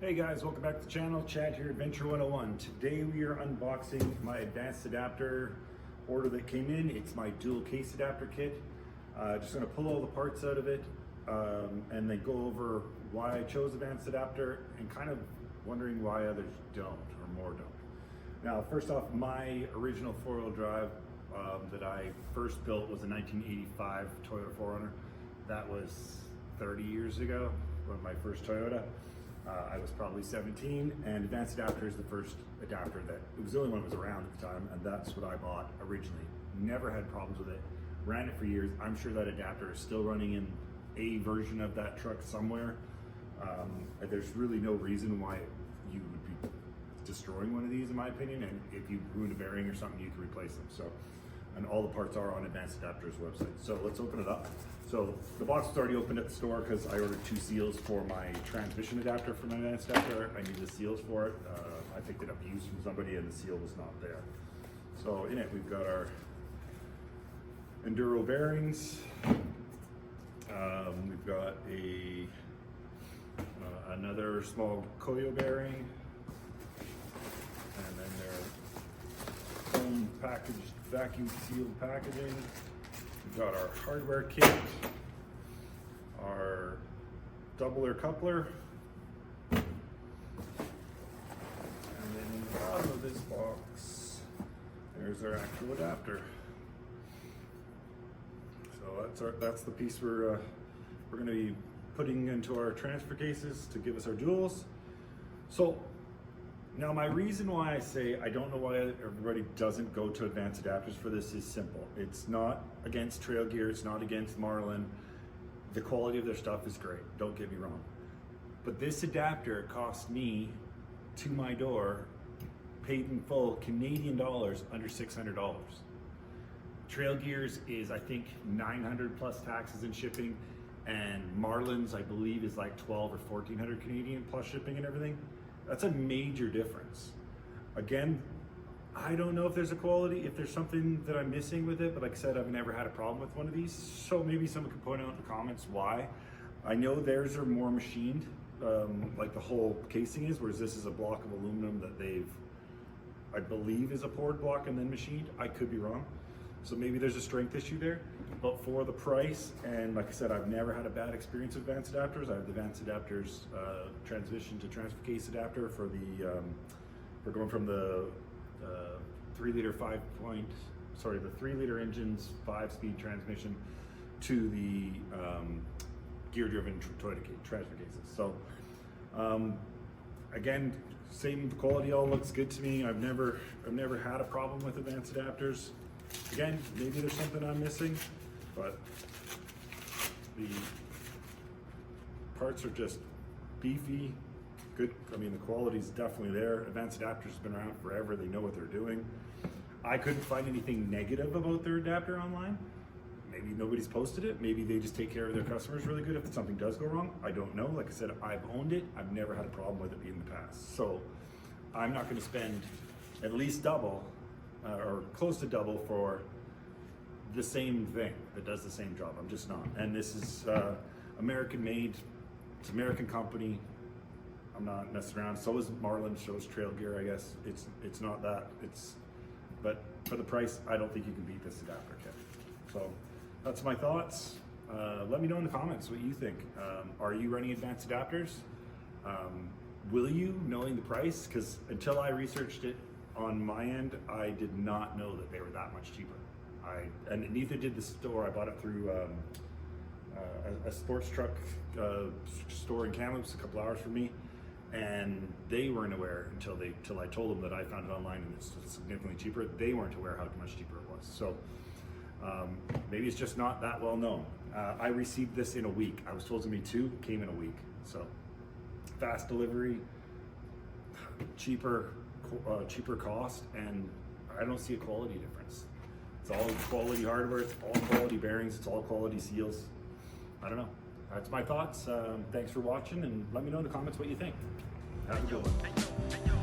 Hey guys, welcome back to the channel. Chad here, Adventure 101. Today we are unboxing my advanced adapter order that came in. It's my dual case adapter kit. Just gonna pull all the parts out of it and then go over why I chose advanced adapter and kind of wondering why others don't or more don't. Now, first off, my original four-wheel drive that I first built was a 1985 Toyota 4Runner. That was 30 years ago, when my first Toyota. I was probably 17, and advanced adapter is the first adapter it was the only one that was around at the time, and that's what I bought originally. Never had problems with it, ran it for years. I'm sure that adapter is still running in a version of that truck somewhere. There's really no reason why you would be destroying one of these, in my opinion, and if you ruin a bearing or something, you can replace them. So, and all the parts are on Advanced Adapter's website. So let's open it up. So the box was already opened at the store because I ordered 2 seals for my transmission adapter for my Advanced Adapter. I needed the seals for it. I picked it up used from somebody and the seal was not there. So in it, we've got our Enduro bearings. We've got another small Koyo bearing. And then their own packaged, vacuum sealed packaging. We've got our hardware kit, our doubler coupler, and then in the bottom of this box, there's our actual adapter. So that's the piece we're going to be putting into our transfer cases to give us our duals. So now, my reason why I say I don't know why everybody doesn't go to advanced adapters for this is simple. It's not against Trail Gear, it's not against Marlin. The quality of their stuff is great, don't get me wrong. But this adapter cost me, to my door, paid in full Canadian dollars, under $600. Trail Gear's is, I think, 900 plus taxes and shipping, and Marlin's, I believe, is like 12 or 1400 Canadian plus shipping and everything. That's a major difference. Again, I don't know if there's a quality, if there's something that I'm missing with it, but like I said, I've never had a problem with one of these. So maybe someone can point out in the comments why. I know theirs are more machined, like the whole casing is, whereas this is a block of aluminum that I believe is a poured block and then machined. I could be wrong. So maybe there's a strength issue there, but for the price, and like I said, I've never had a bad experience with advanced adapters. I have the advanced adapters transmission to transfer case adapter for we're going from the 3-liter the 3-liter engine's 5-speed transmission to the gear-driven Toyota transfer cases. So again, same quality, all looks good to me. I've never had a problem with advanced adapters. Again, maybe there's something I'm missing, but the parts are just beefy, good. I mean, the quality's definitely there. Advanced Adapters has been around forever. They know what they're doing. I couldn't find anything negative about their adapter online. Maybe nobody's posted it. Maybe they just take care of their customers really good if something does go wrong. I don't know. Like I said, I've owned it. I've never had a problem with it in the past. So I'm not going to spend at least double or close to double for the same thing that does the same job. I'm just not. And this is American made. It's an American company. I'm not messing around. So is Marlin, so is Trail Gear, I guess. It's not that. But for the price, I don't think you can beat this adapter kit. So that's my thoughts. Let me know in the comments what you think. Are you running advanced adapters? Will you, knowing the price? Because until I researched it on my end, I did not know that they were that much cheaper. And neither did the store. I bought it through a sports truck store in Kamloops, a couple hours from me, and they weren't aware until I told them that I found it online and it's significantly cheaper. They weren't aware how much cheaper it was. So maybe it's just not that well known. I received this in a week. I was told it was gonna be 2, came in a week. So fast delivery, cheaper cost, and I don't see a quality difference. It's all quality hardware, it's all quality bearings, it's all quality seals. I don't know. That's my thoughts. Thanks for watching, and let me know in the comments what you think. Have a good one.